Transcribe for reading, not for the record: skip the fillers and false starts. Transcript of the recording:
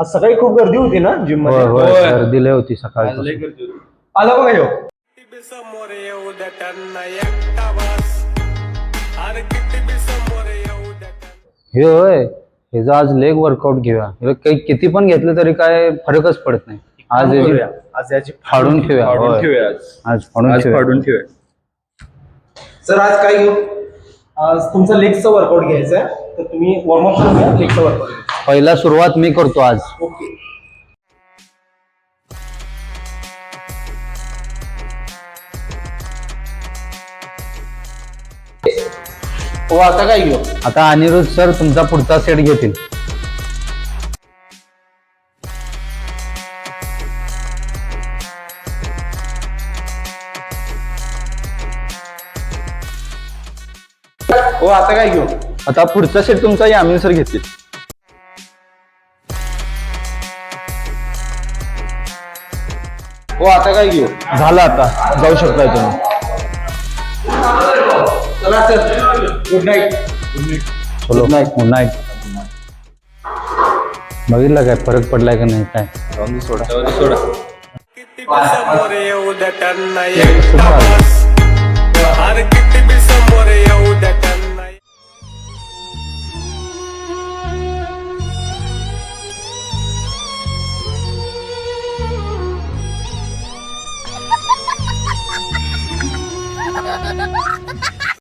आज सकाळी खूप गर्दी होती ना जिम होय मध्ये? होय गर्दी लय होती सकाळी. आला बघा ह्यो. हे होय ह्याचं आज लेग वर्कआउट घेऊया. ह्याला काही किती पण घेतलं तरी काय फरकच पडत नाही. आज याची आज याची फाडून ठेवूया. होय. आज फाडून ठेवूया. सर आज काय घेऊ? आज तुमचं लेगचं वर्कआउट घ्यायचं आहे, तर तुम्ही वॉर्मअप करून घ्या. लेगचं वर्कआउट पहिला सुरुवात मी करतो आज. ओके. हो आता काय घेऊ? आता अनिरुद्ध सर तुमचा पुढचा सेट घेतील. हो आता काय घेऊ? आता पुढचा सेट तुमचा यामिन सर घेतील. हो आता काय घेऊ? झालं आता जाऊ शकताय तुम्ही. चला सर, गुड नाईट. चलो गुड नाईट. बघितलं काय फरक पडलाय का नाही काय? सोडा. खूप भारी.